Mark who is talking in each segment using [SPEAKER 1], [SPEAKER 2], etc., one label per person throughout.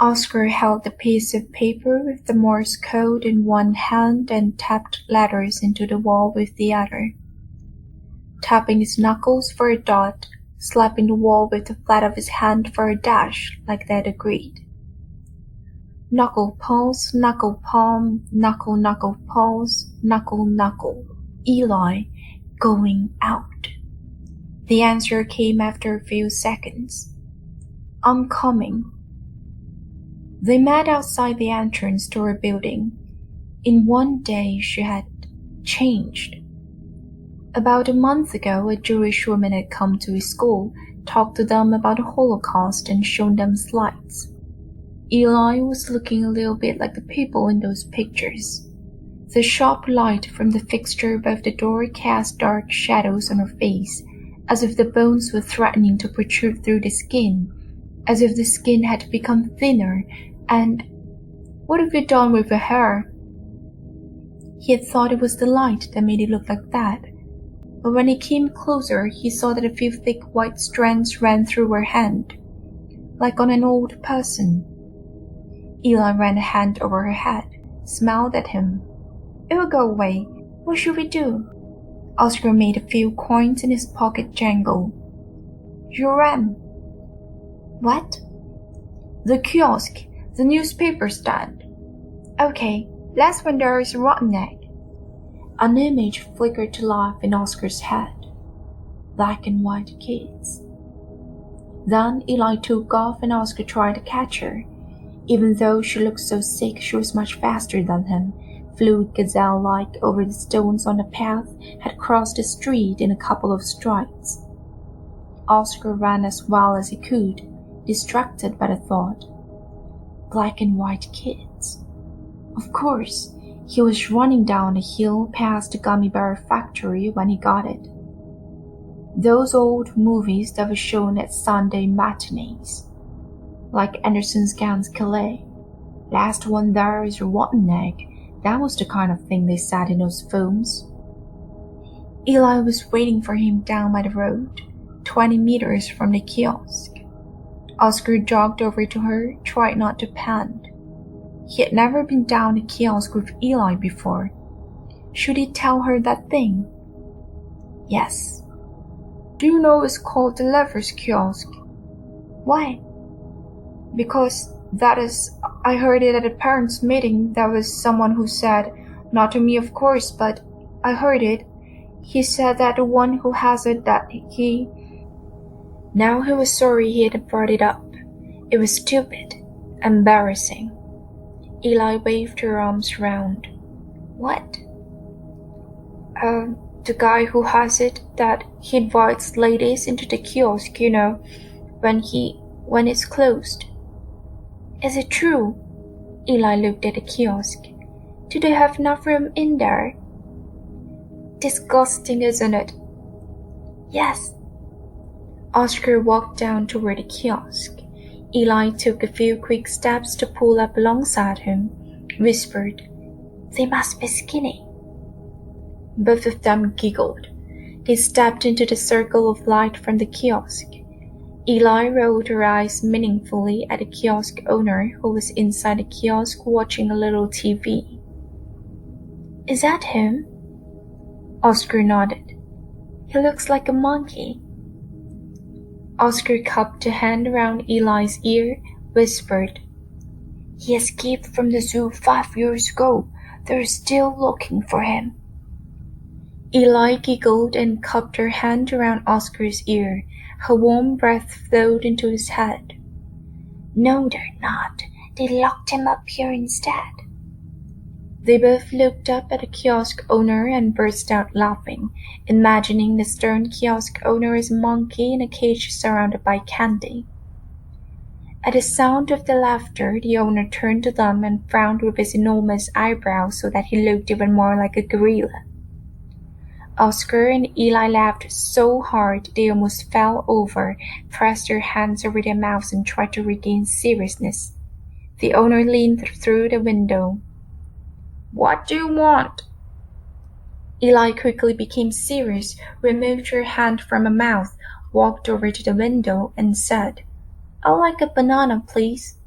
[SPEAKER 1] Oskar held the piece of paper with the Morse code in one hand and tapped letters into the wall with the other. Tapping his knuckles for a dot, slapping the wall with the flat of his hand for a dash, like they'd agreed. Knuckle pulse, knuckle palm, knuckle knuckle pulse, knuckle knuckle. Eli, going out. The answer came after a few seconds. I'm coming. They met outside the entrance to her building. In one day she had changed. About a month ago, a Jewish woman had come to his school, talked to them about the Holocaust and shown them slides. Eli was looking a little bit like the people in those pictures. The sharp light from the fixture above the door cast dark shadows on her face, as if the bones were threatening to protrude through the skin, as if the skin had become thinner, and what have you done with her hair? He had thought it was the light that made it look like that, but when he came closer, he saw that a few thick white strands ran through her hand, like on an old person. Eli ran a hand over her head, smiled at him. It will go away. What should we do? Oskar made a few coins in his pocket jangle. You ran. What? The kiosk, the newspaper stand. Okay, that's when there is a rotten egg. An image flickered to life in Oskar's head. Black and white kids. Then Eli took off and Oskar tried to catch her. Even though she looked so sick, she was much faster than him, flew gazelle-like over the stones on the path, had crossed the street in a couple of strides. Oskar ran as well as he could, distracted by the thought. Black and white kids. Of course, he was running down the hill past the gummy bear factory when he got it. Those old movies that were shown at Sunday matinees. Like Anderson's Gans Calais. Last one there is a rotten egg. That was the kind of thing they said in those films. Eli was waiting for him down by the road, 20 meters from the kiosk. Oskar jogged over to her, tried not to pant. He had never been down a kiosk with Eli before. Should he tell her that thing? Yes. Do you know it's called the Lever's Kiosk? Why? Because I heard it at a parents' meeting. There was someone who said, not to me of course, but I heard it. He said that the one who has it, Now he was sorry he had brought it up. It was stupid, embarrassing. Eli waved her arms round. What? The guy who has it, that he invites ladies into the kiosk, you know, when it's closed. Is it true? Eli looked at the kiosk. Do they have enough room in there? Disgusting, isn't it? Yes. Oskar walked down toward the kiosk. Eli took a few quick steps to pull up alongside him, whispered, They must be skinny. Both of them giggled. They stepped into the circle of light from the kiosk. Eli rolled her eyes meaningfully at the kiosk owner who was inside the kiosk watching a little TV. Is that him? Oskar nodded. He looks like a monkey. Oskar cupped a hand around Eli's ear, whispered, He escaped from the zoo 5 years ago. They're still looking for him. Eli giggled and cupped her hand around Oskar's ear. Her warm breath flowed into his head. No, they're not. They locked him up here instead. They both looked up at the kiosk owner and burst out laughing, imagining the stern kiosk owner as a monkey in a cage surrounded by candy. At the sound of the laughter, the owner turned to them and frowned with his enormous eyebrows so that he looked even more like a gorilla. Oskar and Eli laughed so hard they almost fell over, pressed their hands over their mouths and tried to regain seriousness. The owner leaned through the window. What do you want? Eli quickly became serious, removed her hand from her mouth, walked over to the window and said, I'd like a banana, please.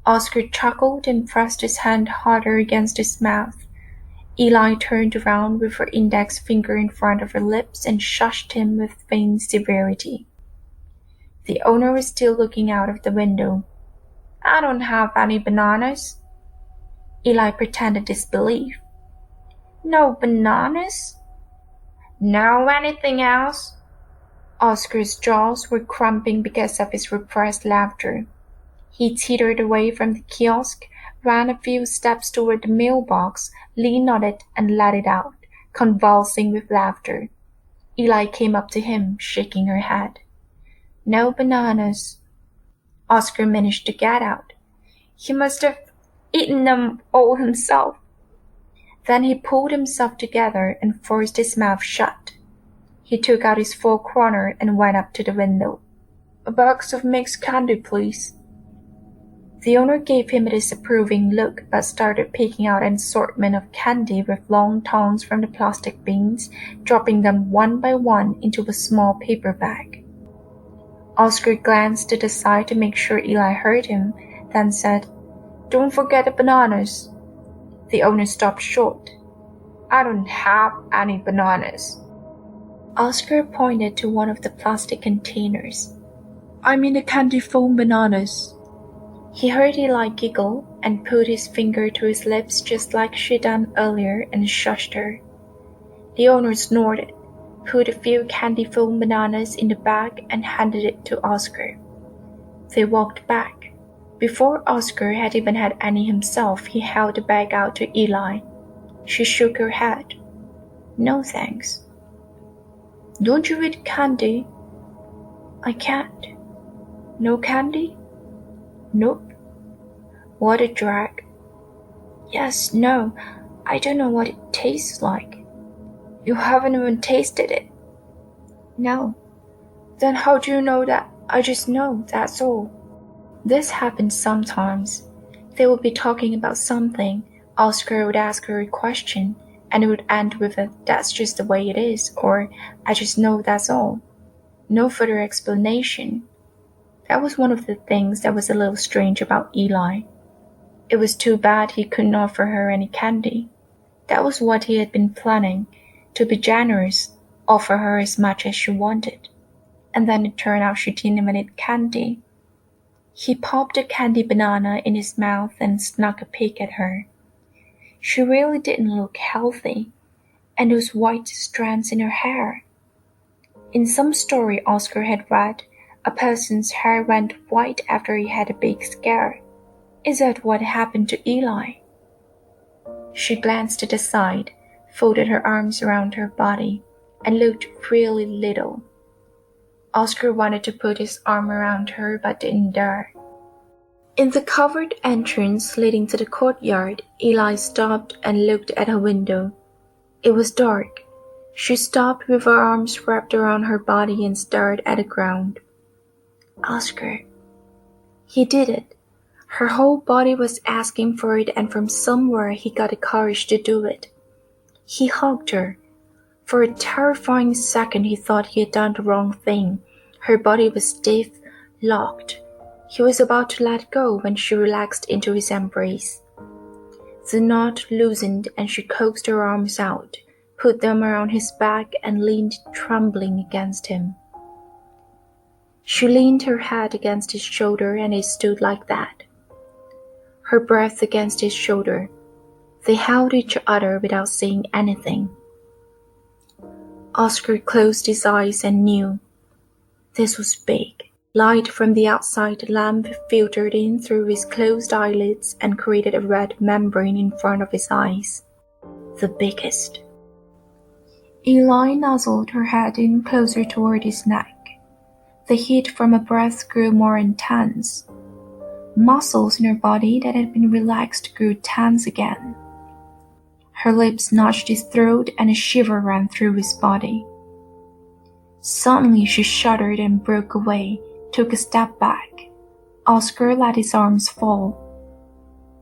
[SPEAKER 1] Oskar chuckled and pressed his hand harder against his mouth. Eli turned around with her index finger in front of her lips and shushed him with feigned severity. The owner was still looking out of the window. I don't have any bananas. Eli pretended disbelief. No bananas? No anything else? Oscar's jaws were crumping because of his repressed laughter. He teetered away from the kiosk, ran a few steps toward the mailbox, leaned on it, and let it out, convulsing with laughter. Eli came up to him, shaking her head. No bananas. Oskar managed to get out. He must have eaten them all himself. Then he pulled himself together and forced his mouth shut. He took out his 4-kroner and went up to the window. A box of mixed candy, please. The owner gave him a disapproving look but started picking out an assortment of candy with long tongs from the plastic bins, dropping them one by one into a small paper bag. Oskar glanced to the side to make sure Eli heard him, then said, Don't forget the bananas. The owner stopped short. I don't have any bananas. Oskar pointed to one of the plastic containers. I mean the candy foam bananas. He heard Eli giggle and put his finger to his lips just like she'd done earlier and shushed her. The owner snorted, put a few candy foam bananas in the bag and handed it to Oskar. They walked back. Before Oskar had even had any himself, he held the bag out to Eli. She shook her head. No thanks. Don't you eat candy? I can't. No candy? Nope. What a drag. Yes, no, I don't know what it tastes like. You haven't even tasted it. No. Then how do you know that? I just know, that's all. This happens sometimes. They would be talking about something, Oskar would ask her a question, and it would end with a that's just the way it is, or I just know that's all. No further explanation. That was one of the things that was a little strange about Eli. It was too bad he couldn't offer her any candy. That was what he had been planning, to be generous, offer her as much as she wanted. And then it turned out she didn't even eat candy. He popped a candy banana in his mouth and snuck a peek at her. She really didn't look healthy, and those white strands in her hair. In some story Oskar had read, a person's hair went white after he had a big scare. Is that what happened to Eli? She glanced to the side, folded her arms around her body, and looked really little. Oskar wanted to put his arm around her but didn't dare. In the covered entrance leading to the courtyard, Eli stopped and looked at her window. It was dark. She stopped with her arms wrapped around her body and stared at the ground. Oskar. He did it. Her whole body was asking for it, and from somewhere he got the courage to do it. He hugged her. For a terrifying second he thought he had done the wrong thing. Her body was stiff, locked. He was about to let go when she relaxed into his embrace. The knot loosened and she coaxed her arms out, put them around his back and leaned trembling against him. She leaned her head against his shoulder and they stood like that. Her breath against his shoulder. They held each other without saying anything. Oskar closed his eyes and knew. This was big. Light from the outside lamp filtered in through his closed eyelids and created a red membrane in front of his eyes. The biggest. Eli nuzzled her head in closer toward his neck. The heat from her breath grew more intense. Muscles in her body that had been relaxed grew tense again. Her lips nudged his throat and a shiver ran through his body. Suddenly she shuddered and broke away, took a step back. Oskar let his arms fall.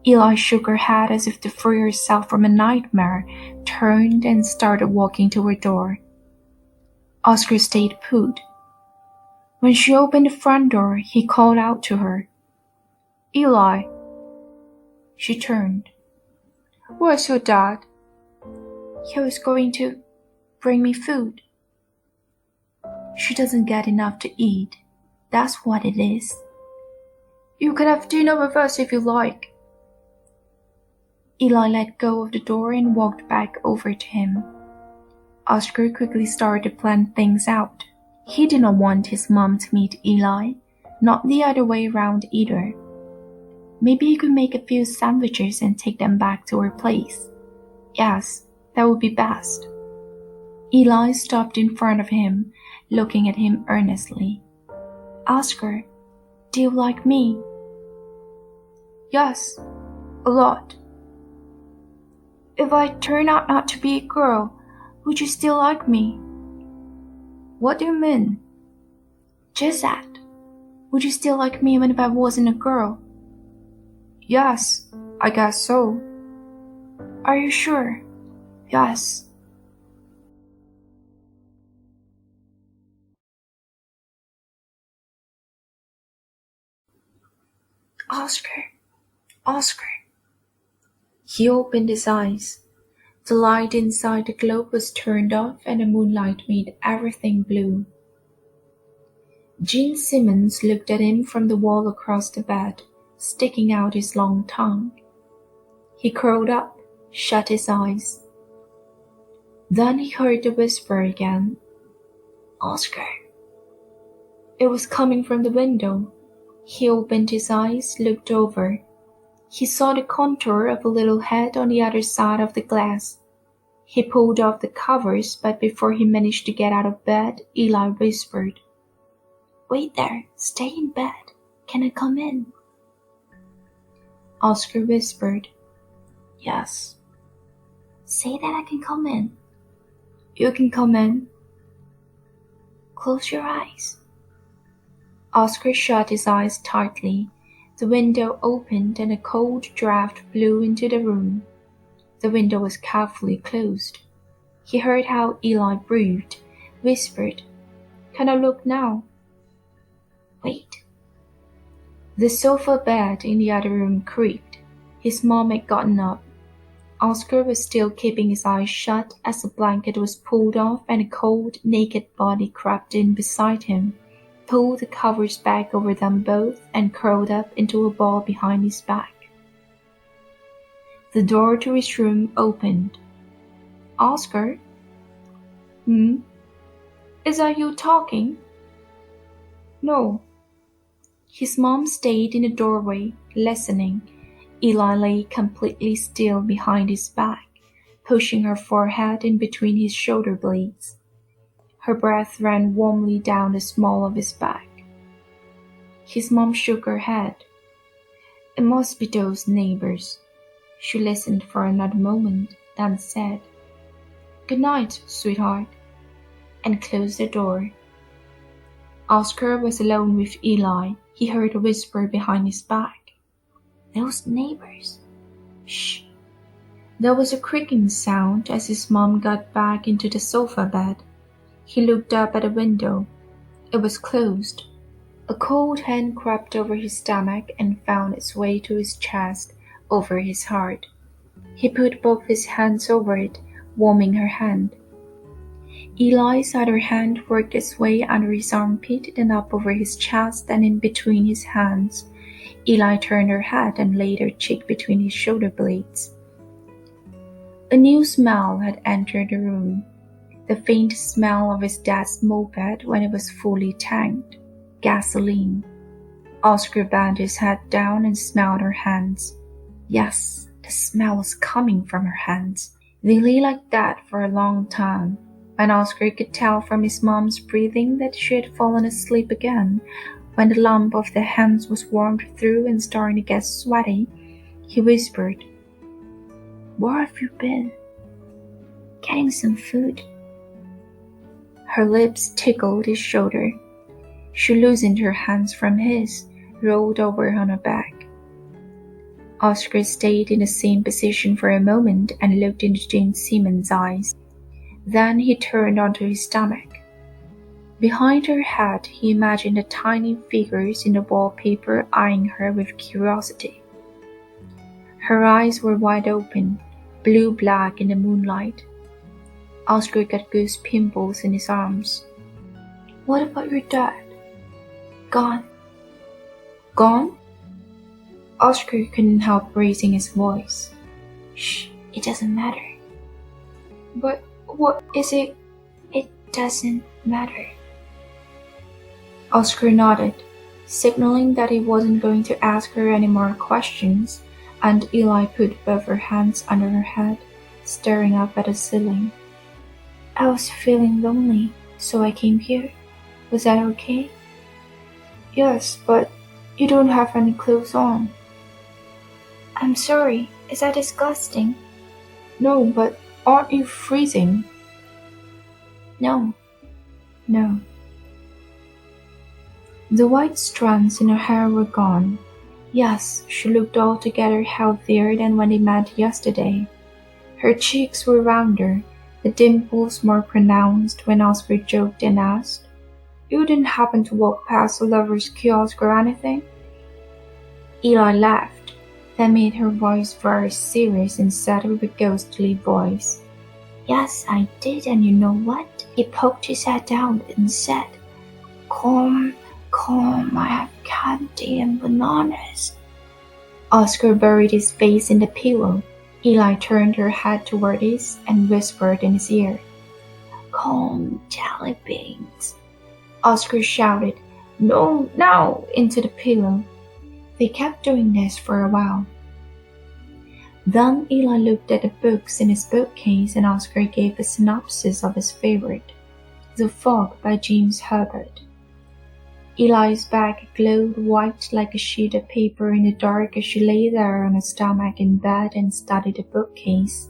[SPEAKER 1] Eli shook her head as if to free herself from a nightmare, turned and started walking to her door. Oskar stayed put. When she opened the front door, he called out to her. Eli, She turned. Where's your dad? He was going to bring me food. She doesn't get enough to eat. That's what it is. You can have dinner with us if you like. Eli let go of the door and walked back over to him. Oskar quickly started to plan things out. He did not want his mom to meet Eli, not the other way around either. Maybe he could make a few sandwiches and take them back to her place. Yes, that would be best. Eli stopped in front of him, looking at him earnestly. Oskar, do you like me? Yes, a lot. If I turn out not to be a girl, would you still like me? What do you mean? Just that. Would you still like me even if I wasn't a girl? Yes, I guess so. Are you sure? Yes. Oskar. He opened his eyes. The light inside the globe was turned off and the moonlight made everything blue. Gene Simmons looked at him from the wall across the bed, sticking out his long tongue. He curled up, shut his eyes. Then he heard the whisper again. Oskar. It was coming from the window. He opened his eyes, looked over. He saw the contour of a little head on the other side of the glass. He pulled off the covers, but before he managed to get out of bed, Eli whispered, Wait there, stay in bed. Can I come in? Oskar whispered, Yes. Say that I can come in. You can come in. Close your eyes. Oskar shut his eyes tightly. The window opened and a cold draft blew into the room. The window was carefully closed. He heard how Eli breathed, whispered, Can I look now? Wait. The sofa bed in the other room creaked. His mom had gotten up. Oskar was still keeping his eyes shut as the blanket was pulled off and a cold, naked body crept in beside him, pulled the covers back over them both, and curled up into a ball behind his back. The door to his room opened. Oskar? Is that you talking? No. His mom stayed in the doorway, listening. Eli lay completely still behind his back, pushing her forehead in between his shoulder blades. Her breath ran warmly down the small of his back. His mom shook her head. It must be those neighbors. She listened for another moment, then said, Good night, sweetheart, and closed the door. Oskar was alone with Eli. He heard a whisper behind his back. Those neighbors. Shh. There was a creaking sound as his mom got back into the sofa bed. He looked up at the window. It was closed. A cold hand crept over his stomach and found its way to his chest, over his heart. He put both his hands over it, warming her hand. Eli's other hand worked its way under his armpit, then up over his chest and in between his hands. Eli turned her head and laid her cheek between his shoulder blades. A new smell had entered the room, the faint smell of his dad's moped when it was fully tanked, gasoline. Oskar bent his head down and smelled her hands. Yes, the smell was coming from her hands. They lay like that for a long time, and Oskar could tell from his mom's breathing that she had fallen asleep again. When the lump of the hands was warmed through and starting to get sweaty, he whispered, Where have you been? Getting some food. Her lips tickled his shoulder. She loosened her hands from his, rolled over on her back. Oskar stayed in the same position for a moment and looked into Gene Simmons' eyes. Then he turned onto his stomach. Behind her head, he imagined the tiny figures in the wallpaper eyeing her with curiosity. Her eyes were wide open, blue-black in the moonlight. Oskar got goose pimples in his arms. What about your dad? Gone. Gone? Oskar couldn't help raising his voice. Shh, it doesn't matter. But what is it? It doesn't matter. Oskar nodded, signaling that he wasn't going to ask her any more questions, and Eli put both her hands under her head, staring up at the ceiling. I was feeling lonely, so I came here. Was that okay? Yes, but you don't have any clothes on. I'm sorry, is that disgusting? No, but aren't you freezing? No. The white strands in her hair were gone. Yes, she looked altogether healthier than when they met yesterday. Her cheeks were rounder, the dimples more pronounced when Oskar joked and asked, You didn't happen to walk past a lover's kiosk or anything? Eli laughed, then made her voice very serious and said with a ghostly voice, Yes, I did, and you know what? He poked his head out and said, Come, I have candy and bananas. Oskar buried his face in the pillow. Eli turned her head toward his and whispered in his ear, Come, jelly beans. Oskar shouted, No, now, into the pillow. They kept doing this for a while. Then Eli looked at the books in his bookcase and Oskar gave a synopsis of his favorite, The Fog by James Herbert. Eli's back glowed white like a sheet of paper in the dark as she lay there on her stomach in bed and studied the bookcase.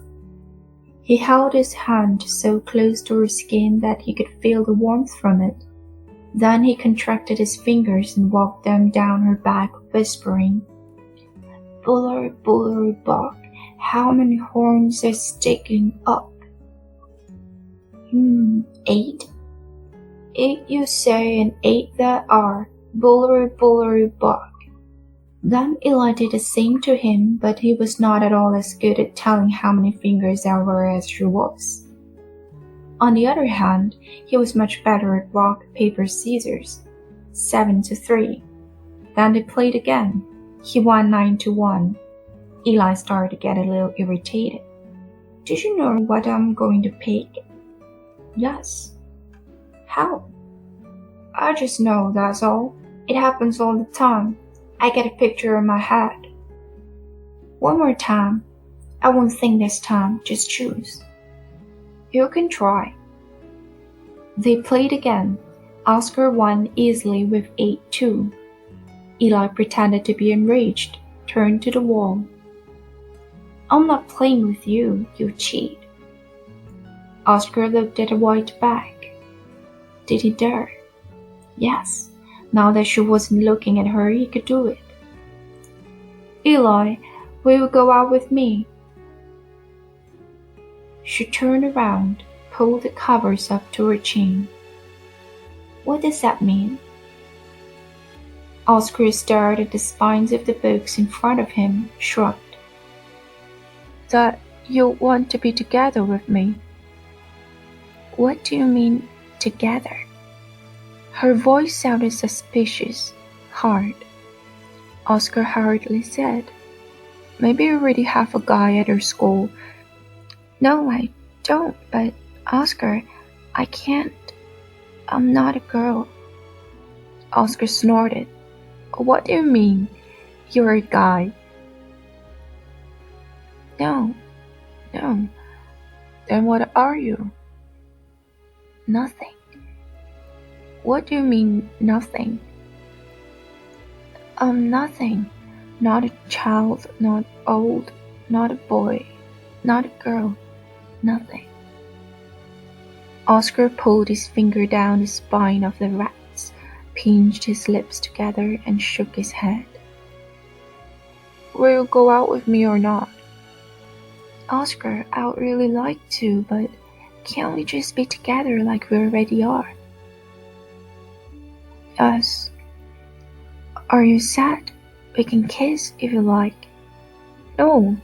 [SPEAKER 1] He held his hand so close to her skin that he could feel the warmth from it. Then he contracted his fingers and walked them down her back, whispering, Buller, buller, buck, how many horns are sticking up? 8. 8 you say, and 8 there are, buller, buller, buck. Then Eli did the same to him, but he was not at all as good at telling how many fingers there were as she was. On the other hand, he was much better at rock, paper, scissors, 7-3. Then they played again. He won 9-1. Eli started to get a little irritated. Did you know what I'm going to pick? Yes. How? I just know, that's all. It happens all the time. I get a picture in my head. One more time. I won't think this time, just choose. You can try. They played again. Oskar won easily with 8-2. Eli pretended to be enraged, turned to the wall. I'm not playing with you, you cheat. Oskar looked at the white back. Did he dare? Yes. Now that she wasn't looking at her, he could do it. Eli, will you go out with me? She turned around, pulled the covers up to her chin. What does that mean? Oskar stared at the spines of the books in front of him, shrugged. That you want to be together with me. What do you mean, together? Her voice sounded suspicious, hard. Oskar hurriedly said, Maybe you already have a guy at your school. No, I don't, but Oskar, I can't. I'm not a girl. Oskar snorted. What do you mean? You're a guy. No. Then what are you? Nothing. What do you mean, nothing? I'm nothing. Not a child, not old, not a boy, not a girl, nothing. Oskar pulled his finger down the spine of the rats, pinched his lips together, and shook his head. Will you go out with me or not? Oskar, I would really like to, but can't we just be together like we already are? Yes. Are you sad? We can kiss if you like. No.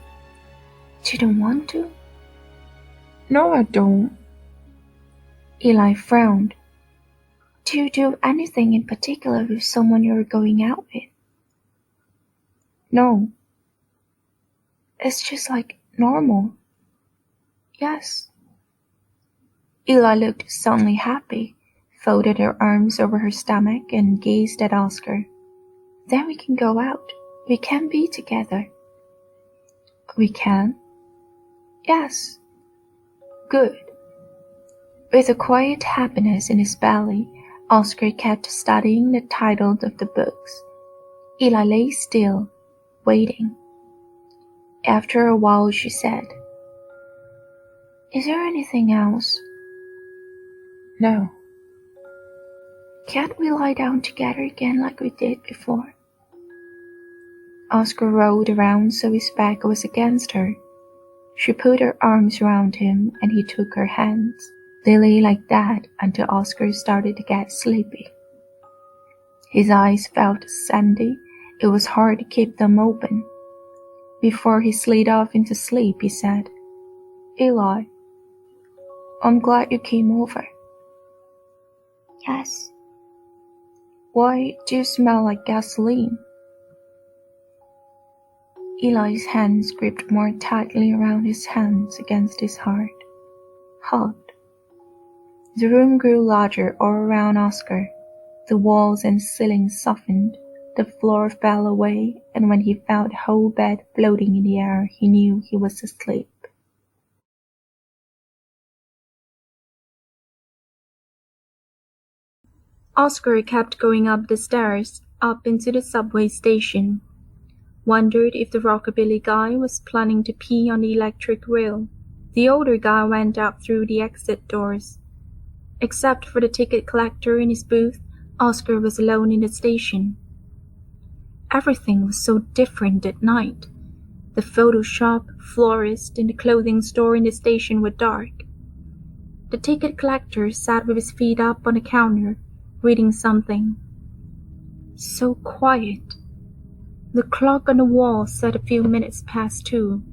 [SPEAKER 1] You don't want to?
[SPEAKER 2] No, I don't.
[SPEAKER 1] Eli frowned. Do you do anything in particular with someone you're going out with?
[SPEAKER 2] No.
[SPEAKER 1] It's just like normal.
[SPEAKER 2] Yes.
[SPEAKER 1] Eli looked suddenly happy, folded her arms over her stomach, and gazed at Oskar. Then we can go out. We can be together.
[SPEAKER 2] We can?
[SPEAKER 1] Yes. Good. With a quiet happiness in his belly, Oskar kept studying the titles of the books. Eli lay still, waiting. After a while she said, Is there anything else?
[SPEAKER 2] No.
[SPEAKER 1] Can't we lie down together again like we did before? Oskar rolled around so his back was against her. She put her arms around him and he took her hands. They lay like that until Oskar started to get sleepy. His eyes felt sandy. It was hard to keep them open. Before he slid off into sleep, he said, Eli, I'm glad you came over.
[SPEAKER 2] Yes.
[SPEAKER 1] Why do you smell like gasoline? Eli's hands gripped more tightly around his hands against his heart. Hot. The room grew larger all around Oskar. The walls and ceiling softened, the floor fell away, and when he felt the whole bed floating in the air, he knew he was asleep. Oskar kept going up the stairs, up into the subway station. Wondered if the rockabilly guy was planning to pee on the electric rail. The older guy went out through the exit doors. Except for the ticket collector in his booth, Oskar was alone in the station. Everything was so different at night. The photo shop, florist, and the clothing store in the station were dark. The ticket collector sat with his feet up on the counter, reading something. So quiet. The clock on the wall said a few minutes past 2.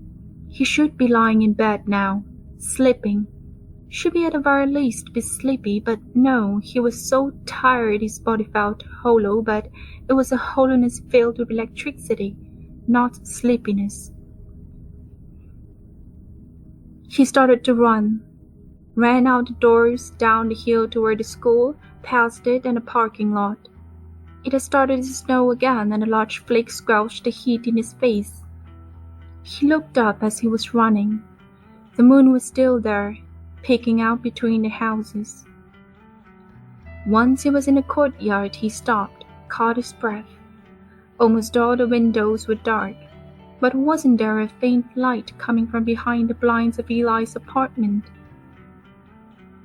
[SPEAKER 1] He should be lying in bed now, sleeping. Should be at the very least be sleepy, but no, he was so tired his body felt hollow, but it was a hollowness filled with electricity, not sleepiness. He started to run, ran out the doors, down the hill toward the school, past it and a parking lot. It had started to snow again, and a large flake squelched the heat in his face. He looked up as he was running. The moon was still there, peeking out between the houses. Once he was in the courtyard, he stopped, caught his breath. Almost all the windows were dark, but wasn't there a faint light coming from behind the blinds of Eli's apartment?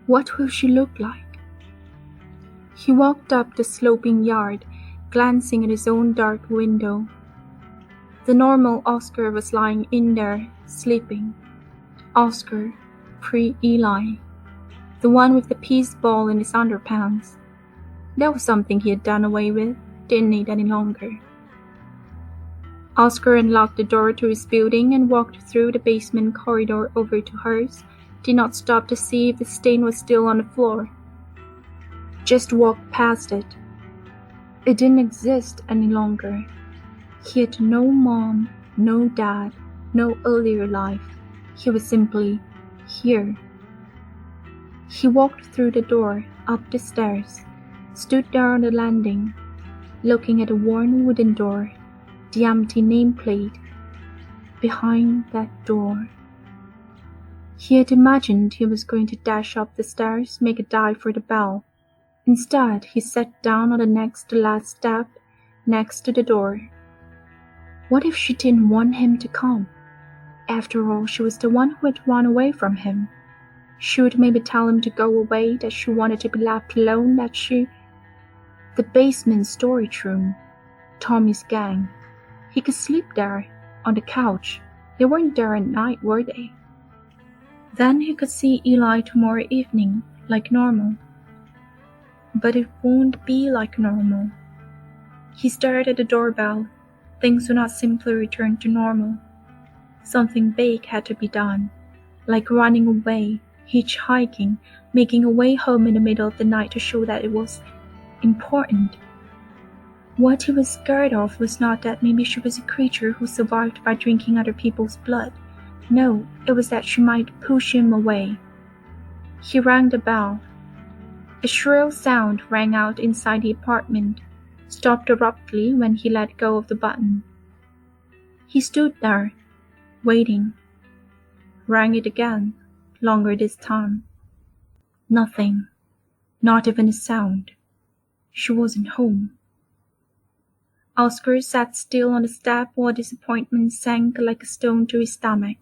[SPEAKER 1] What will she look like? He walked up the sloping yard, glancing at his own dark window. The normal Oskar was lying in there, sleeping. Oskar, pre-Eli. The one with the peace ball in his underpants. That was something he had done away with, didn't need any longer. Oskar unlocked the door to his building and walked through the basement corridor over to hers, did not stop to see if the stain was still on the floor. Just walked past it. It didn't exist any longer. He had no mom, no dad, no earlier life. He was simply here. He walked through the door, up the stairs, stood there on the landing, looking at the worn wooden door, the empty nameplate. Behind that door. He had imagined he was going to dash up the stairs, make a dive for the bell. Instead, he sat down on the next to last step, next to the door. What if she didn't want him to come? After all, she was the one who had run away from him. She would maybe tell him to go away, that she wanted to be left alone, that she... The basement storage room. Tommy's gang. He could sleep there, on the couch. They weren't there at night, were they? Then he could see Eli tomorrow evening, like normal. But it won't be like normal. He stared at the doorbell. Things would not simply return to normal. Something big had to be done, like running away, hitchhiking, making a way home in the middle of the night to show that it was important. What he was scared of was not that maybe she was a creature who survived by drinking other people's blood. No, it was that she might push him away. He rang the bell. A shrill sound rang out inside the apartment, stopped abruptly when he let go of the button. He stood there, waiting. Rang it again, longer this time. Nothing, not even a sound. She wasn't home. Oskar sat still on the step while disappointment sank like a stone to his stomach.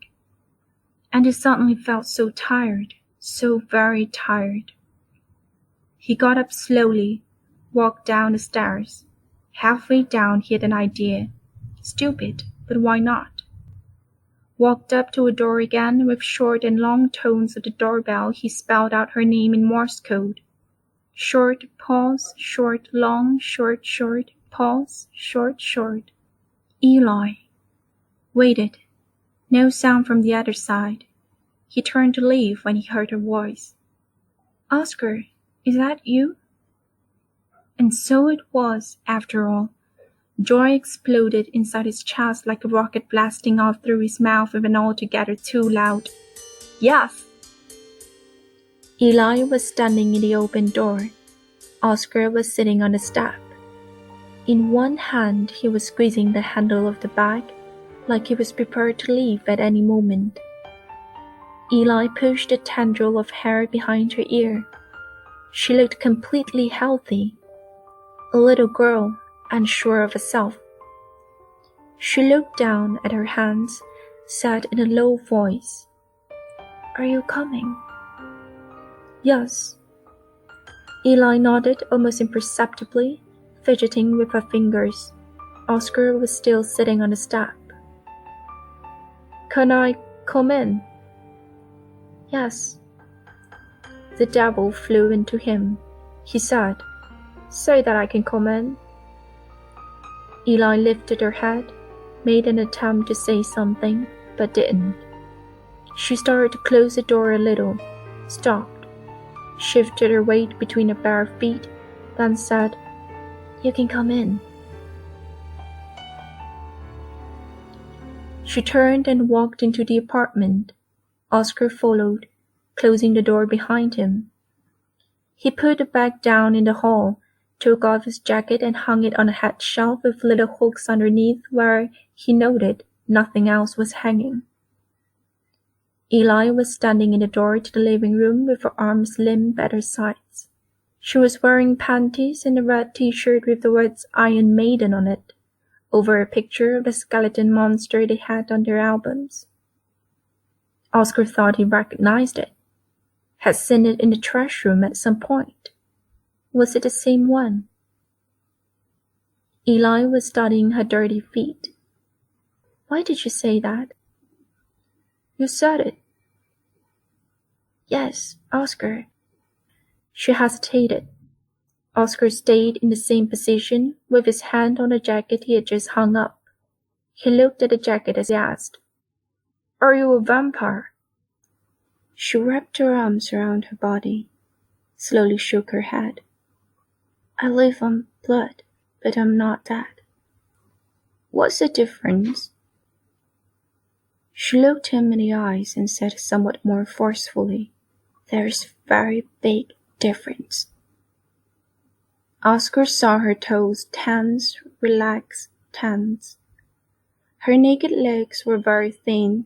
[SPEAKER 1] And he suddenly felt so tired, so very tired. He got up slowly, walked down the stairs. Halfway down he had an idea. Stupid, but why not? Walked up to a door again. With short and long tones of the doorbell he spelled out her name in Morse code. Short, pause, short, long, short, short, pause, short, short. Eli. Waited. No sound from the other side. He turned to leave when he heard her voice. Oskar, is that you? And so it was, after all. Joy exploded inside his chest like a rocket blasting off through his mouth with an altogether too loud yes! Eli was standing in the open door. Oskar was sitting on the step. In one hand he was squeezing the handle of the bag, like he was prepared to leave at any moment. Eli pushed a tendril of hair behind her ear. She looked completely healthy. A little girl, unsure of herself. She looked down at her hands, said in a low voice, Are you coming? Yes. Eli nodded almost imperceptibly, fidgeting with her fingers. Oskar was still sitting on the step. Can I come in? Yes. The devil flew into him. He said, Say that I can come in. Eli lifted her head, made an attempt to say something, but didn't. She started to close the door a little, stopped, shifted her weight between her bare feet, then said, You can come in. She turned and walked into the apartment. Oskar followed, closing the door behind him. He put the bag down in the hall, took off his jacket and hung it on a hat shelf with little hooks underneath where, he noted, nothing else was hanging. Eli was standing in the door to the living room with her arms limp at her sides. She was wearing panties and a red t-shirt with the words Iron Maiden on it, over a picture of the skeleton monster they had on their albums. Oskar thought he recognized it, had seen it in the trash room at some point. Was it the same one? Eli was studying her dirty feet. Why did you say that? You said it. Yes, Oskar. She hesitated. Oskar stayed in the same position, with his hand on the jacket he had just hung up. He looked at the jacket as he asked, Are you a vampire? She wrapped her arms around her body, slowly shook her head. I live on blood, but I'm not that. What's the difference? She looked him in the eyes and said somewhat more forcefully, There's a very big difference. Oskar saw her toes tense, relax, tense. Her naked legs were very thin.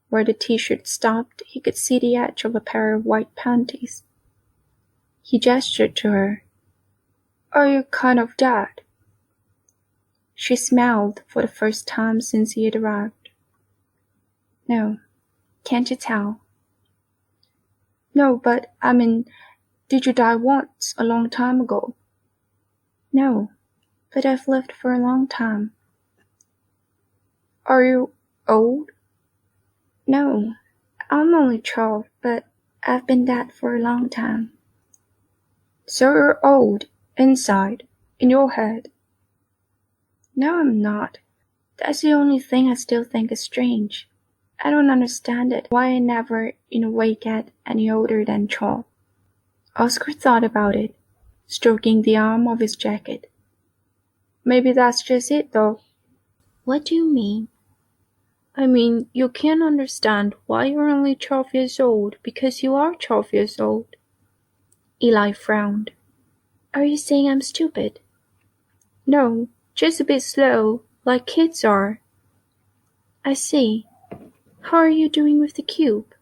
[SPEAKER 1] Where the t-shirt stopped, he could see the edge of a pair of white panties. He gestured to her. Are you kind of dead? She smiled for the first time since he had arrived. No, can't you tell? No, but, did you die once, a long time ago? No, but I've lived for a long time. Are you old? No, I'm only 12, but I've been dead for a long time. So you're old, inside, in your head? No, I'm not. That's the only thing I still think is strange.
[SPEAKER 2] I don't understand it. Why I never in a way get any older than 12. Oskar thought about it, stroking the arm of his jacket. Maybe that's just it, though.
[SPEAKER 1] What do you mean?
[SPEAKER 2] I mean, you can't understand why you're only 12 years old because you are 12 years old.
[SPEAKER 1] Eli frowned.
[SPEAKER 2] Are you saying I'm stupid? No, just a bit slow, like kids are. I see. How are you doing with the cube?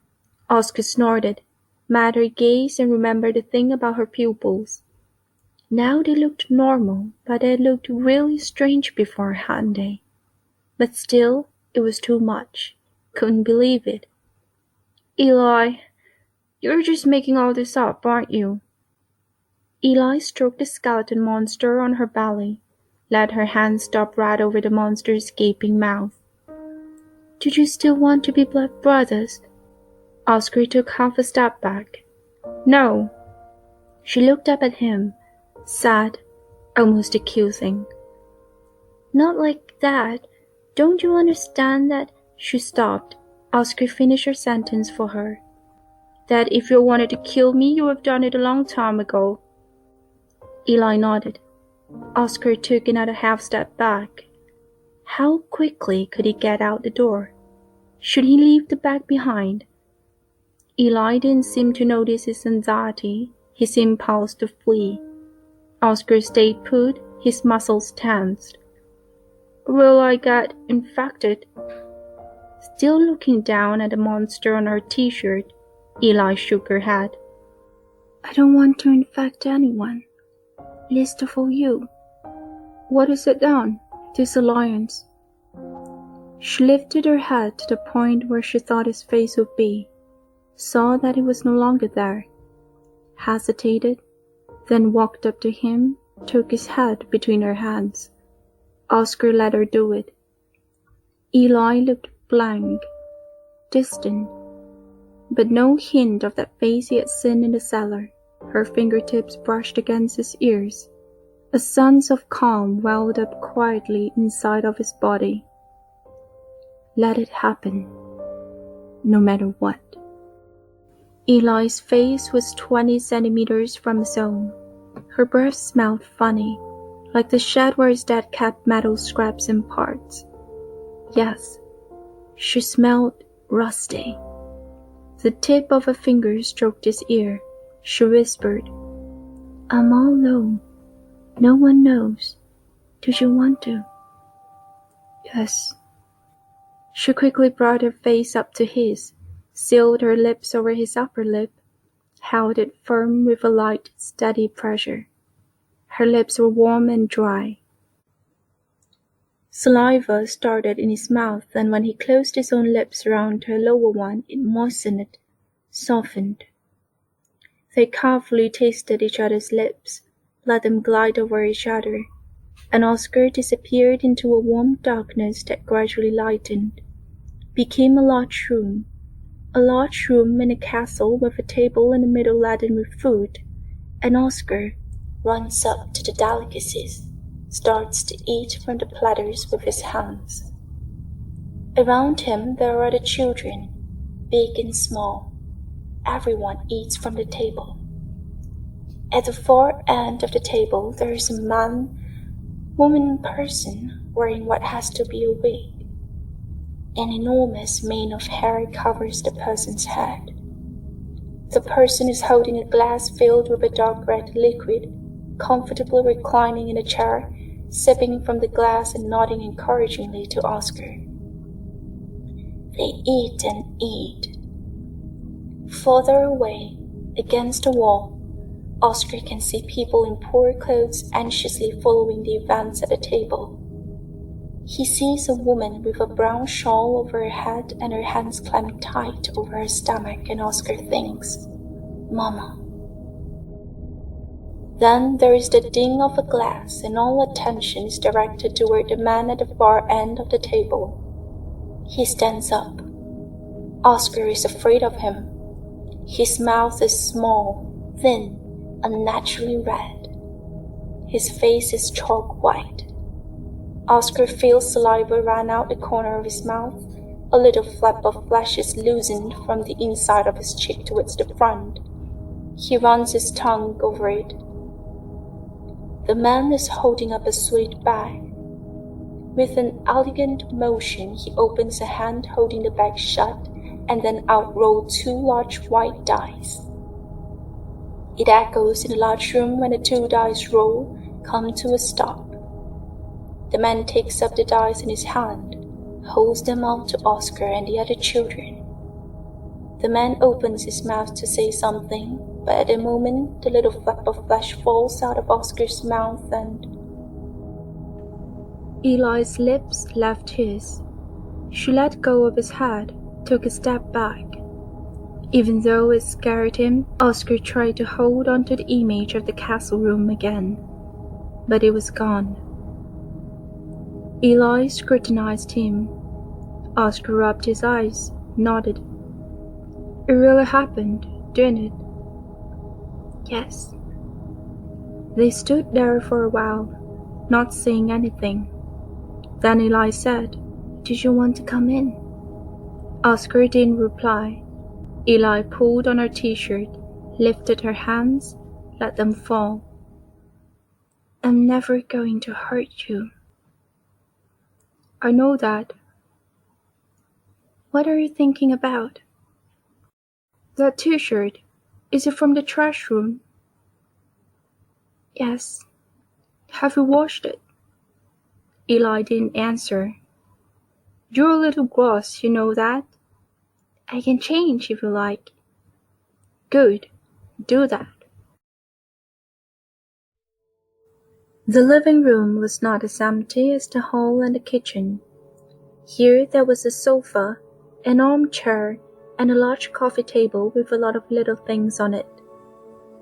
[SPEAKER 2] Oskar snorted, met her gaze and remembered the thing about her pupils. Now they looked normal, but they had looked really strange before, hadn't they? But still, it was too much. Couldn't believe it. Eli, you're just making all this up, aren't you? Eli stroked the skeleton monster on her belly, let her hand stop right over the monster's gaping mouth. Did you still want to be blood brothers? Oskar took half a step back. No. She looked up at him, sad, almost accusing. Not like that. Don't you understand that? She stopped. Oskar finished her sentence for her. That if you wanted to kill me, you would have done it a long time ago. Eli nodded. Oskar took another half step back. How quickly could he get out the door? Should he leave the bag behind? Eli didn't seem to notice his anxiety, his impulse to flee. Oskar stayed put, his muscles tensed. Will I get infected? Still looking down at the monster on her t-shirt, Eli shook her head. I don't want to infect anyone, least of all you. What is it then, this alliance? She lifted her head to the point where she thought his face would be, saw that he was no longer there, hesitated, then walked up to him, took his head between her hands. Oskar let her do it. Eli looked blank, distant, but no hint of that face he had seen in the cellar. Her fingertips brushed against his ears. A sense of calm welled up quietly inside of his body. Let it happen, no matter what. Eli's face was 20 centimeters from his own. Her breath smelled funny, like the shed where his dad kept metal scraps and parts. Yes, she smelled rusty. The tip of a finger stroked his ear. She whispered, I'm all alone. No one knows. Do you want to? Yes. She quickly brought her face up to his, sealed her lips over his upper lip, held it firm with a light, steady pressure. Her lips were warm and dry. Saliva started in his mouth, and when he closed his own lips around her lower one, it moistened it, softened. They carefully tasted each other's lips, let them glide over each other, and Oskar disappeared into a warm darkness that gradually lightened, became a large room in a castle with a table in the middle laden with food, and Oskar runs up to the delicacies, starts to eat from the platters with his hands. Around him there are the children, big and small. Everyone eats from the table. At the far end of the table there is a man, woman and person wearing what has to be a wig. An enormous mane of hair covers the person's head. The person is holding a glass filled with a dark red liquid, comfortably reclining in a chair, sipping from the glass and nodding encouragingly to Oskar. They eat and eat. Further away, against the wall, Oskar can see people in poor clothes anxiously following the events at the table. He sees a woman with a brown shawl over her head and her hands clamped tight over her stomach, and Oskar thinks, Mama. Then there is the ding of a glass, and all attention is directed toward the man at the far end of the table. He stands up. Oskar is afraid of him. His mouth is small, thin, unnaturally red. His face is chalk white. Oskar feels saliva run out the corner of his mouth,
[SPEAKER 1] A little flap of flesh is loosened from the inside of his cheek towards the front. He runs his tongue over it. The man is holding up a sweet bag. With an elegant motion, he opens a hand holding the bag shut, and then out roll 2 large white dice. It echoes in the large room when the 2 dice roll come to a stop. The man takes up the dice in his hand, holds them out to Oskar and the other children. The man opens his mouth to say something, but at the moment the little flap of flesh falls out of Oskar's mouth and...
[SPEAKER 2] Eli's lips left his. She let go of his head, took a step back. Even though it scared him, Oskar tried to hold onto the image of the castle room again, but it was gone. Eli scrutinized him. Oskar rubbed his eyes, nodded. It really happened, didn't it? Yes. They stood there for a while, not saying anything. Then Eli said, Did you want to come in? Oskar didn't reply. Eli pulled on her t-shirt, lifted her hands, let them fall. I'm never going to hurt you. I know that. What are you thinking about? That t-shirt, is it from the trash room? Yes. Have you washed it? Eli didn't answer. You're a little gross, you know that? I can change if you like. Good, do that. The living room was not as empty as the hall and the kitchen. Here there was a sofa, an armchair, and a large coffee table with a lot of little things on it.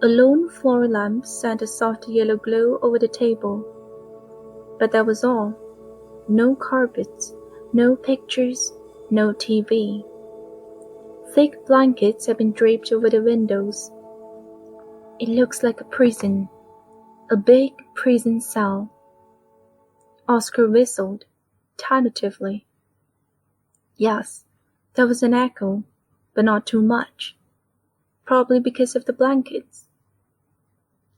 [SPEAKER 2] A lone floor lamp sent a soft yellow glow over the table. But that was all. No carpets, no pictures, no TV. Thick blankets had been draped over the windows. It looks like a prison, a big prison cell. Oskar whistled, tentatively. Yes, there was an echo, but not too much. Probably because of the blankets.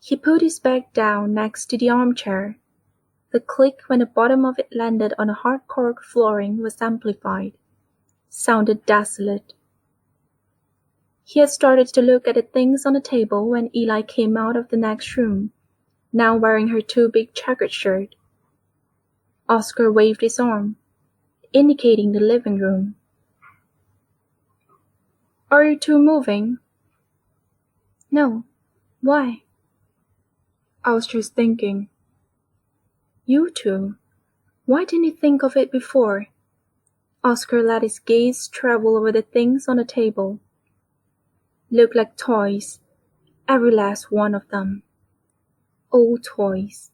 [SPEAKER 2] He put his bag down next to the armchair. The click when the bottom of it landed on the hard cork flooring was amplified, sounded desolate. He had started to look at the things on the table when Eli came out of the next room, now wearing her too big checkered shirt. Oskar waved his arm, indicating the living room. Are you two moving? No. Why? I was just thinking. You two? Why didn't you think of it before? Oskar let his gaze travel over the things on the table. Looked like toys, every last one of them. Old toys.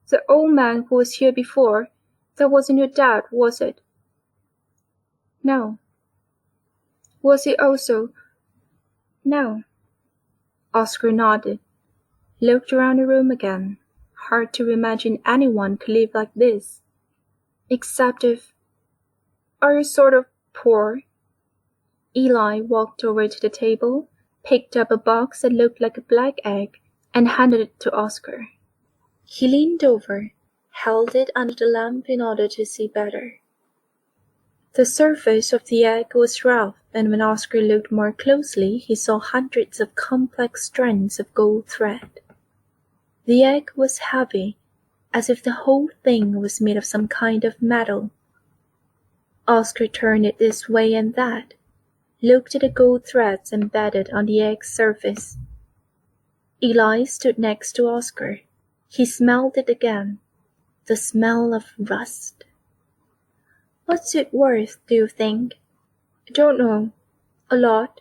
[SPEAKER 2] The old man who was here before, that wasn't your dad, was it? No. Was he also? No. Oskar nodded, looked around the room again. Hard to imagine anyone could live like this. Except if... Are you sort of poor? Eli walked over to the table, picked up a box that looked like a black egg, and handed it to Oskar. He leaned over, held it under the lamp in order to see better. The surface of the egg was rough, and when Oskar looked more closely, he saw hundreds of complex strands of gold thread. The egg was heavy, as if the whole thing was made of some kind of metal. Oskar turned it this way and that, looked at the gold threads embedded on the egg's surface. Eli stood next to Oskar. He smelled it again, the smell of rust. What's it worth, do you think? I don't know. A lot.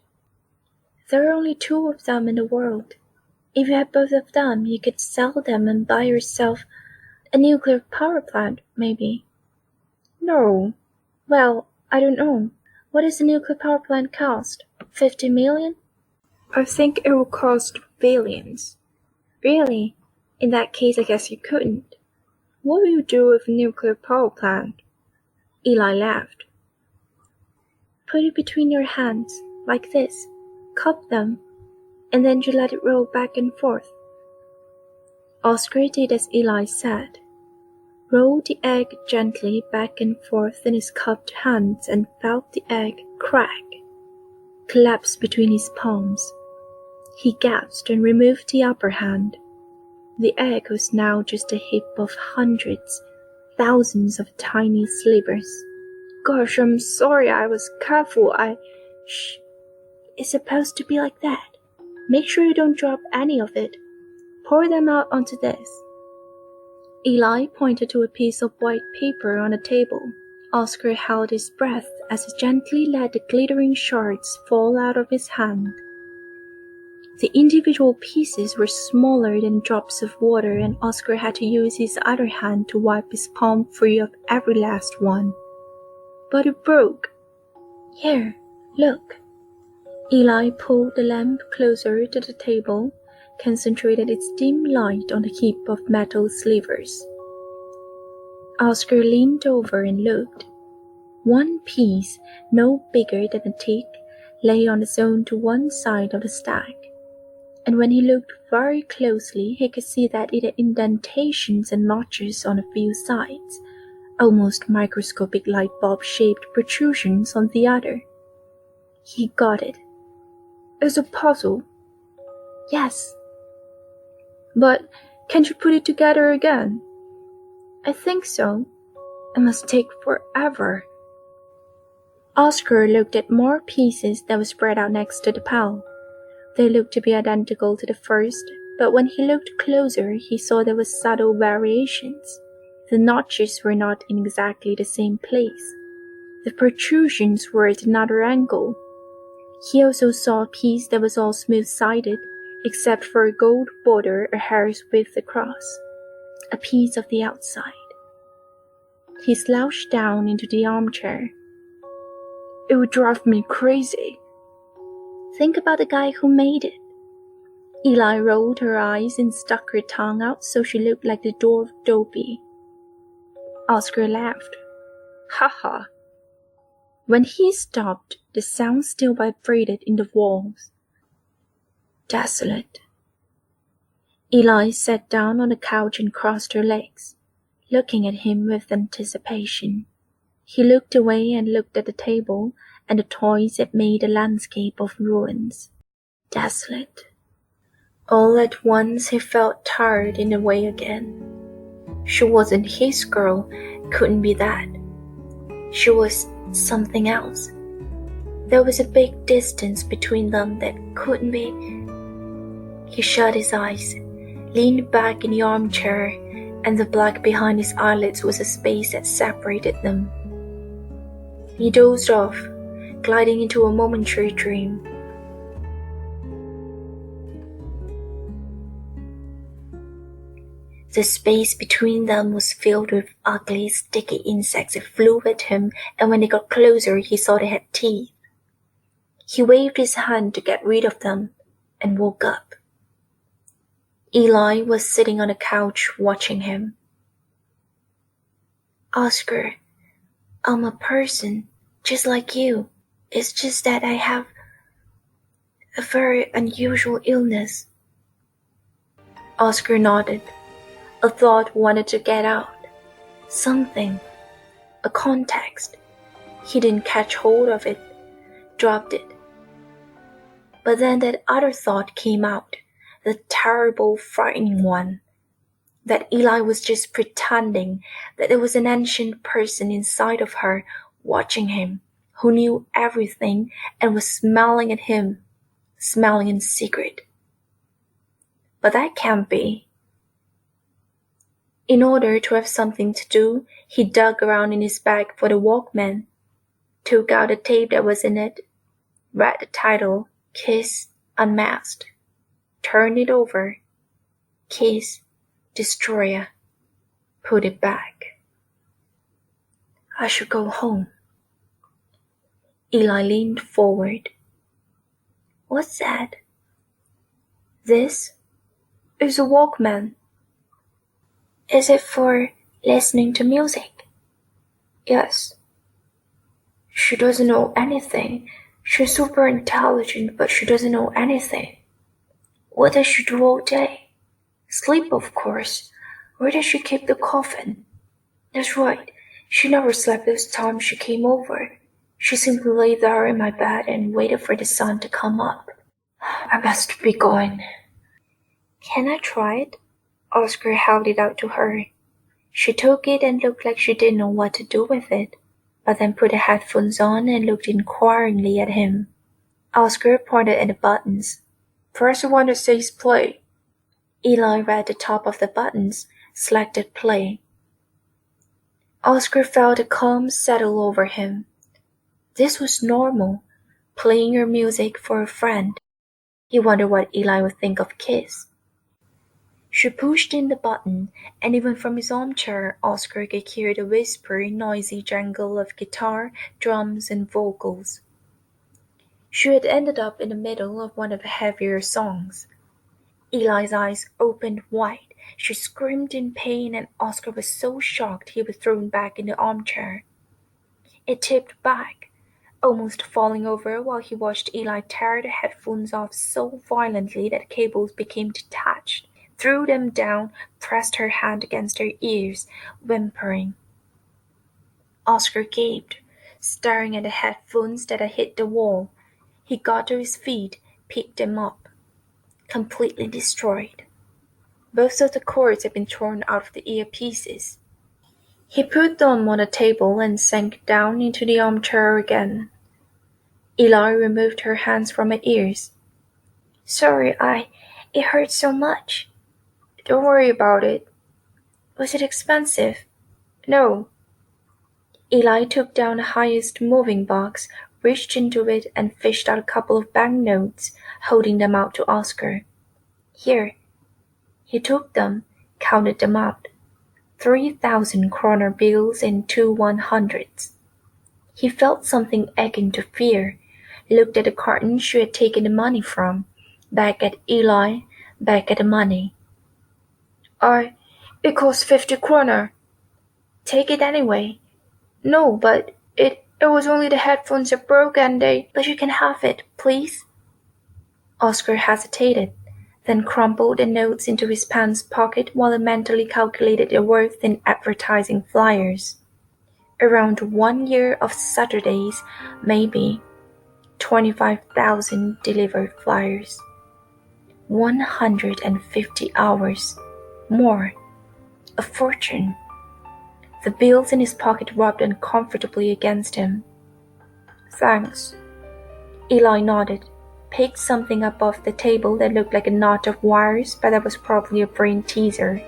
[SPEAKER 2] There are only 2 of them in the world. If you had both of them, you could sell them and buy yourself a nuclear power plant, maybe. No. Well, I don't know. What does a nuclear power plant cost? 50 million? I think it will cost billions. Really? In that case, I guess you couldn't. What will you do with a nuclear power plant? Eli laughed. Put it between your hands, like this. Cup them, and then you let it roll back and forth. Oskar did as Eli said. Rolled the egg gently back and forth in his cupped hands and felt the egg crack, collapse between his palms. He gasped and removed the upper hand. The egg was now just a heap of hundreds, thousands of tiny slivers. Gosh, I'm sorry, I was careful. Shh. It's supposed to be like that. Make sure you don't drop any of it. Pour them out onto this. Eli pointed to a piece of white paper on a table. Oskar held his breath as he gently let the glittering shards fall out of his hand. The individual pieces were smaller than drops of water, and Oskar had to use his other hand to wipe his palm free of every last one. But it broke. Here, look. Eli pulled the lamp closer to the table, concentrated its dim light on the heap of metal slivers. Oskar leaned over and looked. One piece, no bigger than a tick, lay on its own to one side of the stack, and when he looked very closely he could see that it had indentations and notches on a few sides, almost microscopic light bulb-shaped protrusions on the other. He got it. It's a puzzle. Yes. But can't you put it together again? I think so. It must take forever. Oskar looked at more pieces that were spread out next to the pile. They looked to be identical to the first, but when he looked closer he saw there were subtle variations. The notches were not in exactly the same place. The protrusions were at another angle. He also saw a piece that was all smooth-sided, except for a gold border a hair's width across, a piece of the outside. He slouched down into the armchair. It would drive me crazy. Think about the guy who made it. Eli rolled her eyes and stuck her tongue out so she looked like the dwarf Dopey. Oskar laughed. Ha ha. When he stopped, the sound still vibrated in the walls. Desolate. Eli sat down on the couch and crossed her legs, looking at him with anticipation. He looked away and looked at the table and the toys that made a landscape of ruins. Desolate. All at once he felt tired in a way again. She wasn't his girl, couldn't be that. She was something else. There was a big distance between them that couldn't be. He shut his eyes, leaned back in the armchair, and the black behind his eyelids was a space that separated them. He dozed off, gliding into a momentary dream. The space between them was filled with ugly, sticky insects that flew at him, and when they got closer he saw they had teeth. He waved his hand to get rid of them, and woke up. Eli was sitting on a couch watching him. Oskar, I'm a person, just like you. It's just that I have a very unusual illness. Oskar nodded. A thought wanted to get out. Something. A context. He didn't catch hold of it, dropped it. But then that other thought came out, the terrible, frightening one. That Eli was just pretending, that there was an ancient person inside of her watching him, who knew everything and was smelling at him, smelling in secret. But that can't be. In order to have something to do, he dug around in his bag for the Walkman, took out the tape that was in it, read the title, Kiss Unmasked, turned it over, Kiss Destroyer, put it back. I should go home. Eli leaned forward. What's that? This is a Walkman. Is it for listening to music? Yes,
[SPEAKER 1] She doesn't know anything. She's super intelligent, but she doesn't know anything. What does she do all day? Sleep, of course. Where does she keep the coffin? That's right. She never slept this time she came over. She simply lay there in my bed and waited for the sun to come up. I must be going. Can I try it? Oskar held it out to her. She took it and looked like she didn't know what to do with it, but then put the headphones on and looked inquiringly at him. Oskar pointed at the buttons. Press the one that says play. Eli read the top of the buttons, selected play. Oskar felt a calm settle over him. This was normal, playing your music for a friend. He wondered what Eli would think of Kiss. She pushed in the button, and even from his armchair Oskar could hear the whispery, noisy jangle of guitar, drums, and vocals. She had ended up in the middle of one of the heavier songs. Eli's eyes opened wide. She screamed in pain, and Oskar was so shocked he was thrown back in the armchair. It tipped back, almost falling over while he watched Eli tear the headphones off so violently that cables became detached, threw them down, pressed her hand against her ears, whimpering. Oskar gaped, staring at the headphones that had hit the wall. He got to his feet, picked them up. Completely destroyed. Both of the cords had been torn out of the earpieces. He put them on a table and sank down into the armchair again. Eli removed her hands from her ears. Sorry, it hurts so much. Don't worry about it. Was it expensive? No. Eli took down the highest moving box, reached into it, and fished out a couple of banknotes, holding them out to Oskar. Here. He took them, counted them out. 3,000 kroner bills and 2 100s. He felt something akin to fear, looked at the carton she had taken the money from, back at Eli, back at the money. It cost 50 kroner. Take it anyway. No, but it was only the headphones that broke and but you can have it, please. Oskar hesitated, then crumpled the notes into his pants pocket while he mentally calculated their worth in advertising flyers. Around 1 year of Saturdays, maybe. 25,000 delivered flyers. 150 hours. More. A fortune. The bills in his pocket rubbed uncomfortably against him. Thanks. Eli nodded, picked something up off the table that looked like a knot of wires, but that was probably a brain teaser.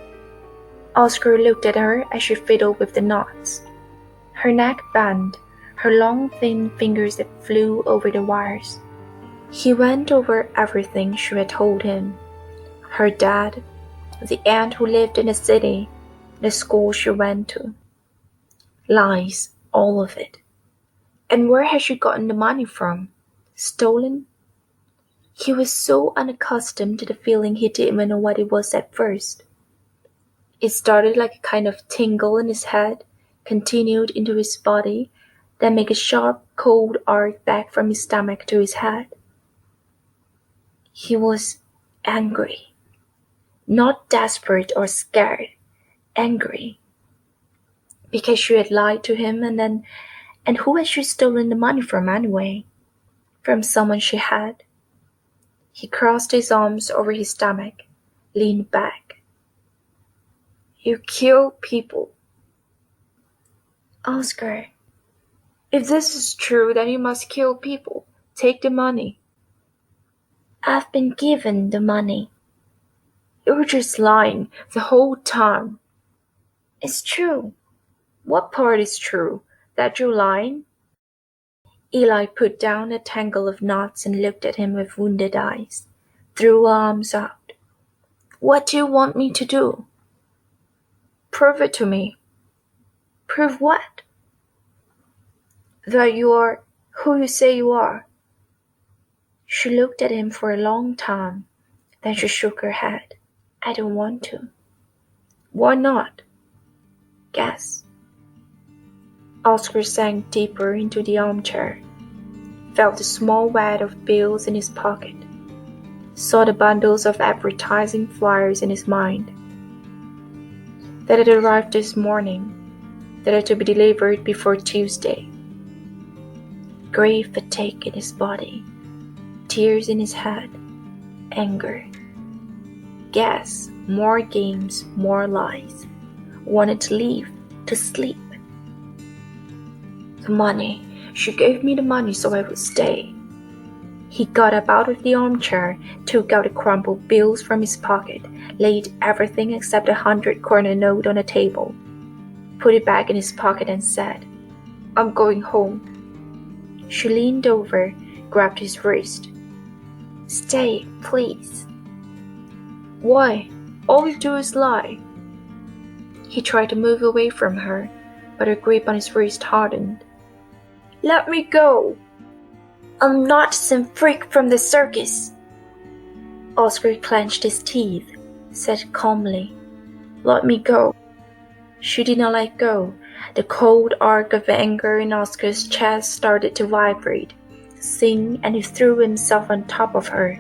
[SPEAKER 1] Oskar looked at her as she fiddled with the knots. Her neck bent, her long thin fingers that flew over the wires. He went over everything she had told him. Her dad, the aunt who lived in the city, the school she went to. Lies, all of it. And where had she gotten the money from? Stolen? He was so unaccustomed to the feeling he didn't even know what it was at first. It started like a kind of tingle in his head, continued into his body, then made a sharp, cold arc back from his stomach to his head. He was angry. Not desperate or scared. Angry. Because she had lied to him, and who had she stolen the money from anyway? From someone she had. He crossed his arms over his stomach, leaned back. You kill people. Oskar, if this is true, then you must kill people. Take the money. I've been given the money. You were just lying the whole time. It's true. What part is true? That you're lying? Eli put down a tangle of knots and looked at him with wounded eyes, threw arms out. What do you want me to do? Prove it to me. Prove what? That you are who you say you are. She looked at him for a long time, then she shook her head. I don't want to. Why not? Guess. Oskar sank deeper into the armchair, felt the small wad of bills in his pocket, saw the bundles of advertising flyers in his mind. That had arrived this morning, that had to be delivered before Tuesday. Grave fatigue in his body, tears in his head, anger. Gas, more games, more lies. Wanted to leave, to sleep. The money. She gave me the money so I would stay. He got up out of the armchair, took out the crumpled bills from his pocket, laid everything except a 100-corner note on the table, put it back in his pocket and said, "I'm going home." She leaned over, grabbed his wrist. "Stay, please." "Why? All you do is lie." He tried to move away from her, but her grip on his wrist hardened. "Let me go." "I'm not some freak from the circus." Oskar clenched his teeth, said calmly, "Let me go." She did not let go. The cold arc of anger in Oskar's chest started to vibrate, sing, and he threw himself on top of her,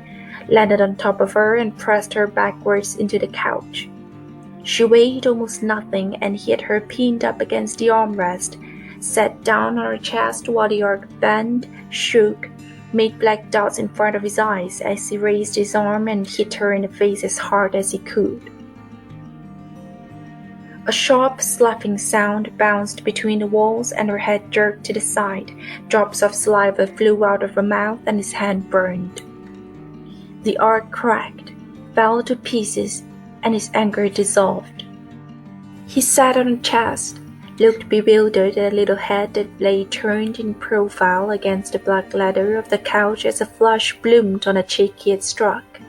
[SPEAKER 1] landed on top of her and pressed her backwards into the couch. She weighed almost nothing, and he had her pinned up against the armrest, sat down on her chest while the arc bent, shook, made black dots in front of his eyes as he raised his arm and hit her in the face as hard as he could. A sharp slapping sound bounced between the walls and her head jerked to the side. Drops of saliva flew out of her mouth and his hand burned. The arc cracked, fell to pieces, and his anger dissolved. He sat on her chest, looked bewildered at a little head that lay turned in profile against the black leather of the couch as a flush bloomed on a cheek he had struck.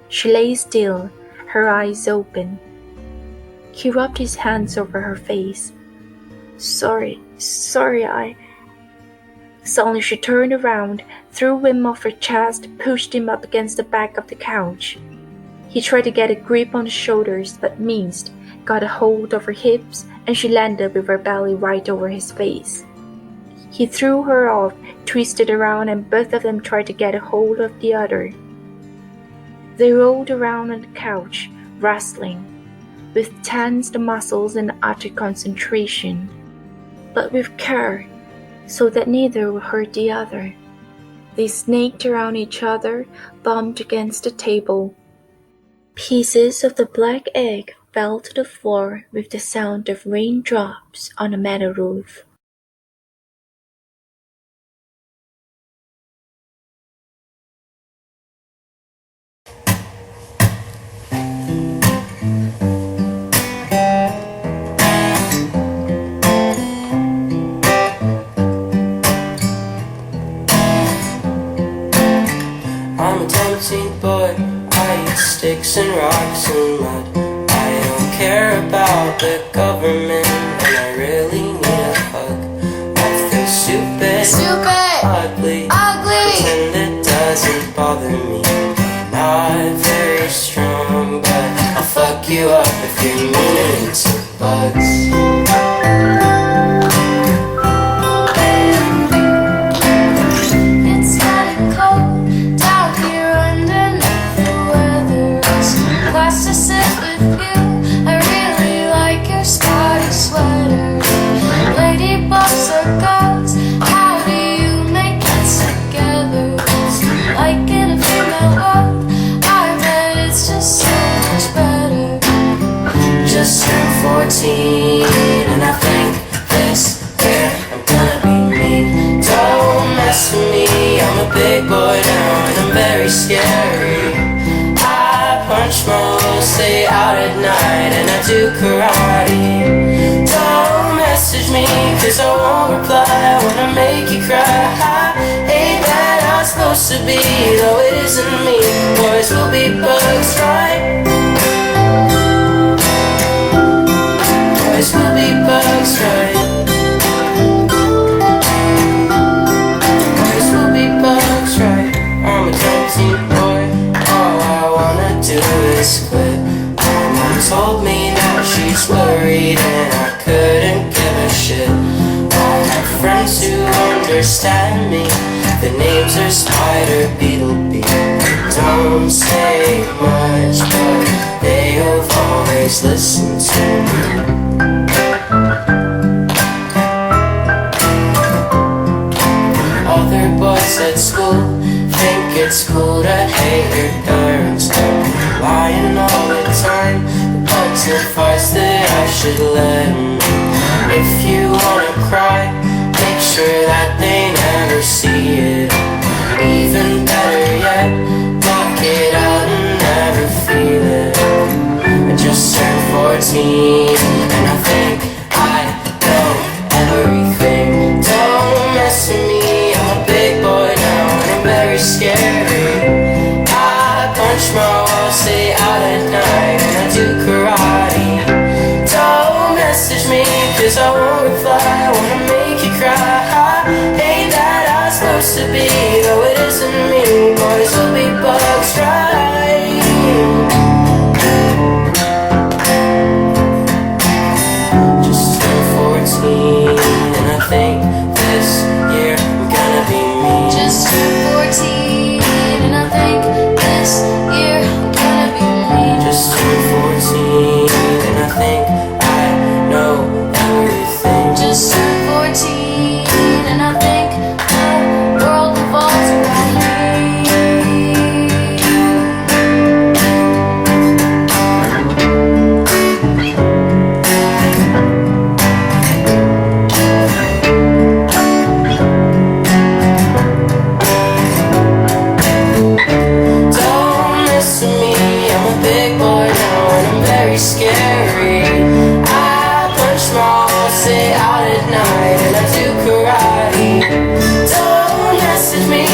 [SPEAKER 1] She lay still, her eyes open. He rubbed his hands over her face. Sorry, I... Suddenly she turned around, threw him off her chest, pushed him up against the back of the couch. He tried to get a grip on his shoulders, but missed, got a hold of her hips, and she landed with her belly right over his face. He threw her off, twisted around, and both of them tried to get a hold of the other. They rolled around on the couch, wrestling, with tensed muscles and utter concentration, but with care, so that neither would hurt the other. They snaked around each other, bumped against the table. Pieces of the black egg fell to the floor with the sound of raindrops on a metal roof.
[SPEAKER 3] I'm a tempting boy, I eat sticks and rocks and mud. I don't care about the government, and I really need a hug. I feel stupid, ugly, pretend it doesn't bother me. Not very strong, but I'll fuck you up if you're mean into bugs. And I think this year I'm gonna be me. Don't mess with me, I'm a big boy now and I'm very scary. I punch mostly out at night and I do karate. Don't message me cause I won't reply, I wanna make you cry. Ain't that how it's supposed to be, though it isn't me. Boys will be bugs, right? Boys will be bugs, right? Boys will be bugs, right? I'm a tempting boy, all I wanna do is quit. My mom told me that she's worried and I couldn't give a shit. friends who understand me. The names are Spider, Beetle, Bee. Don't say much, but they have always listened to me. Other boys at school think it's cool to hate your parents. Lying all the time, but advice that I should let them. If you wanna cry, make sure that they never see it. Even better yet, block it out and never feel it. I just turned 14 and I think I know everything. Don't mess with me, I'm a big boy now and I'm very scary. I punch my walls, stay out at night and I do karate. Don't message me cause I won't reply, I wanna make you cry. Ain't that I was supposed to be, though it isn't me. Boys will be bugs, right? Just turned 14 and I think this year I'm gonna be me.
[SPEAKER 4] Just turned 14 and I think this year I'm gonna be me.
[SPEAKER 3] Just turned 14 and I think I know everything.
[SPEAKER 4] Just turned 14 and I think the world revolves around me.
[SPEAKER 3] Don't mess with me, I'm a big boy now and I'm very scary. I punch my walls, stay out at night and I do karate. Don't message me